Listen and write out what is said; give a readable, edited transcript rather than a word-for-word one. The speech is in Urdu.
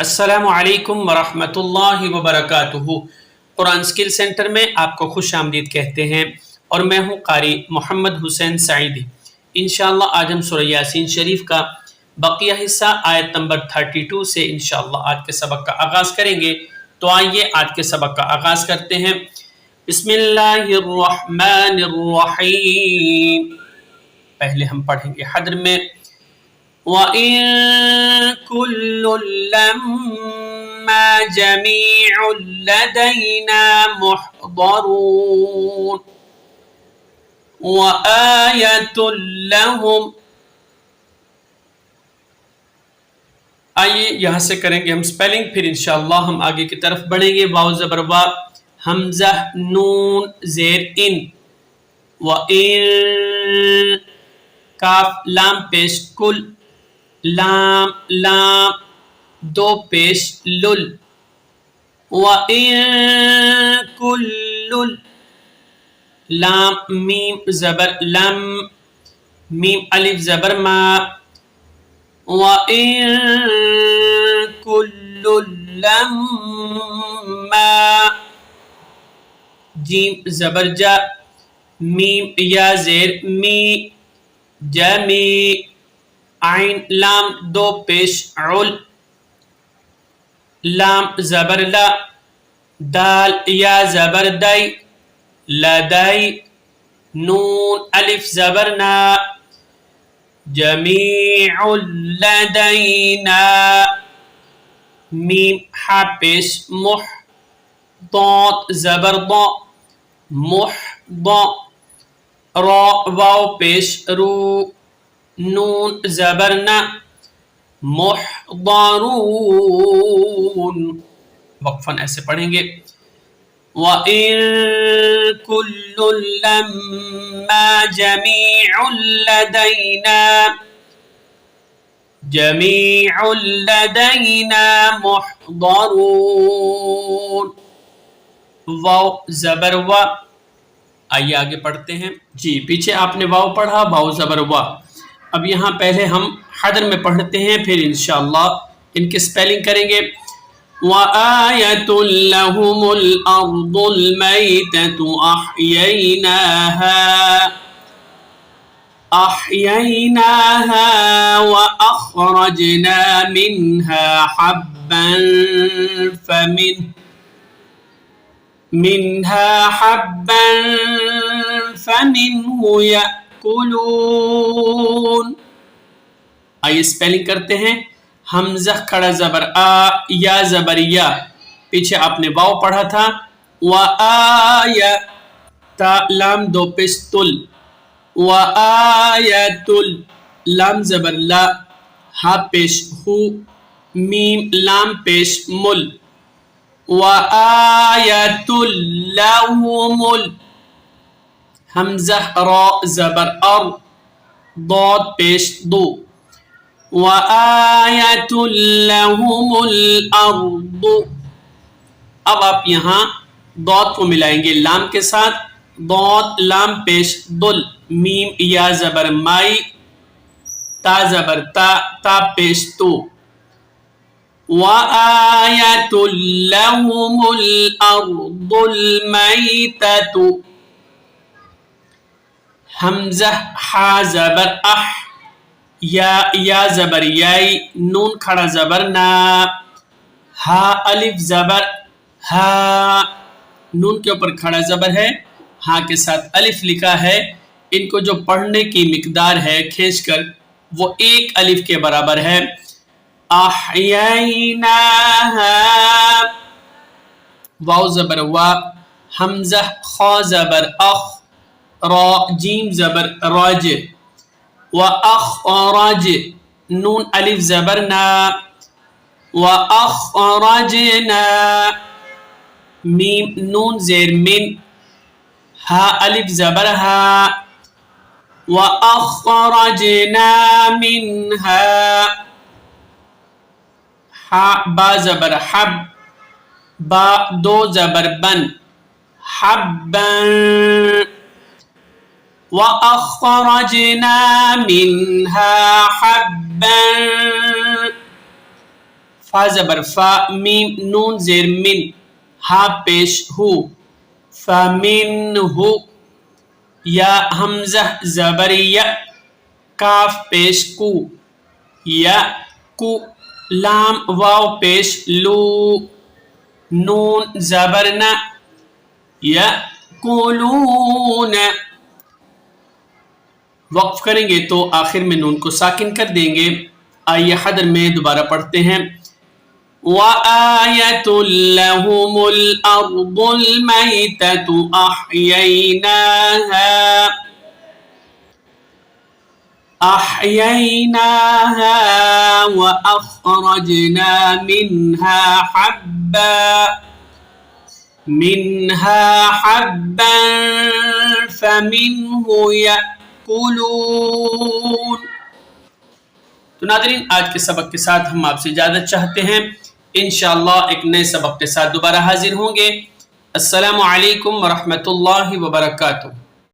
السلام علیکم ورحمۃ اللہ وبرکاتہ۔ قرآن سکل سینٹر میں آپ کو خوش آمدید کہتے ہیں اور میں ہوں قاری محمد حسین سعیدی۔ انشاءاللہ آج ہم سورہ یاسین شریف کا بقیہ حصہ آیت نمبر 32 سے انشاءاللہ آج کے سبق کا آغاز کریں گے۔ تو آئیے آج کے سبق کا آغاز کرتے ہیں۔ بسم اللہ الرحمن الرحیم۔ پہلے ہم پڑھیں گے حدر میں وَإِن كُلٌّ لَمَّا جَمِيعٌ لَدَيْنَا مُحْضَرُونَ وَآيَةٌ لَهُمْ۔ آئیے یہاں سے کریں گے ہم سپیلنگ، پھر انشاءاللہ ہم آگے کی طرف بڑھیں گے۔ واو زبر وا، حمزہ نون زیر ان، وَإِن کاف لام پیش کل، لام لام دو پیش لل، وَإِن كُلٌّ لام میم زبر لم، میم الف زبر ما، وَإِن كُلٌّ لَمَّا جیم زبر جا، میم یا زیر می، جمی، عین لام دو پیش عل، لام زبر لا، دال یا زبر دائی، لدائی، نون الف زبر نا، جمیع لدینا، میم ہا پیش مح، ضاد زبر ضا، محض، را واو پیش رو، نون زبر نا، محضرون۔ وقفاً ایسے پڑھیں گے وَإِن كُلٌّ لَمَّا جَمِيعٌ لَدَيْنَا جَمِيعٌ لَدَيْنَا مُحْضَرُونَ۔ واو زبر وا، آئیے آگے پڑھتے ہیں۔ جی پیچھے آپ نے واو پڑھا، واو زبر وا۔ اب یہاں پہلے ہم حدر میں پڑھتے ہیں، پھر انشاءاللہ ان کی سپیلنگ کریں گے۔ وَآيَةٌ لَهُمُ الْأَرْضُ الْمَيْتَةُ أَحْيَيْنَاهَا وَأَخْرَجْنَا مِنْهَا حَبًّا فَمِنْهُ يَأْكُلُونَ۔ آئیے سپیلنگ کرتے ہیں۔ حمزہ کھڑا زبر آ، یا زبر یا، پیچھے آپ نے واو پڑھا تھا، وَآيَ تا لام دو پیش تل، وَآيَةٌ لام زبر لا، ہا پیش ہو، میم لام پیش مل، وَآيَةٌ لَهُمُ حمزہ را زبر ار، ضاد پیش دو، وَآيَةٌ لَهُمُ الْأَرْضُ۔ اب آپ یہاں ضاد کو ملائیں گے لام کے ساتھ، ضاد لام پیش دل، میم یا زبر مائی، تا زبر تا، تا پیش تو، وَآيَةٌ لَهُمُ الْأَرْضُ الْمَيْتَةُ۔ حمزہ ہا زبر اح، یا زبر یائی، نون کھڑا زبر نا، ہا الف زبر ہا، نون کے اوپر کھڑا زبر ہے، ہا کے ساتھ الف لکھا ہے۔ ان کو جو پڑھنے کی مقدار ہے کھینچ کر وہ ایک الف کے برابر ہے۔ احییناہا واو زبر وا، حمزہ خا زبر اخ، را جیم زبر راج، وَأَخْرَجْ نون الف زبر نا، وَأَخْرَجْنَا میم نون زیر من، ہا الف زبر ہا، وَأَخْرَجْنَا مِنْهَا ہا با زبر حب، با دو زبر بن، حبا، وَأَخْرَجْنَا مِنْهَا حَبًّا فا زبر فا، میم نون زیر من، ہا پیش ہو، فمنہ، یا حمزہ زبر یا، کاف پیش کو، یا کو، لام واو پیش لو، نون زبر نہ، یا کولون. وقف کریں گے تو آخر میں نون کو ساکن کر دیں گے. آئیے حدر میں دوبارہ پڑھتے ہیں. وَآيَةٌ لَهُمُ الْأَرْضُ الْمَيْتَةُ أَحْيَيْنَاهَا وَأَخْرَجْنَا مِنْهَا حَبًّا فَمِنْهُ يَأْكُلُونَ. تو ناظرین، آج کے سبق کے ساتھ ہم آپ سے اجازت چاہتے ہیں. انشاءاللہ ایک نئے سبق کے ساتھ دوبارہ حاضر ہوں گے. السلام علیکم ورحمۃ اللہ وبرکاتہ.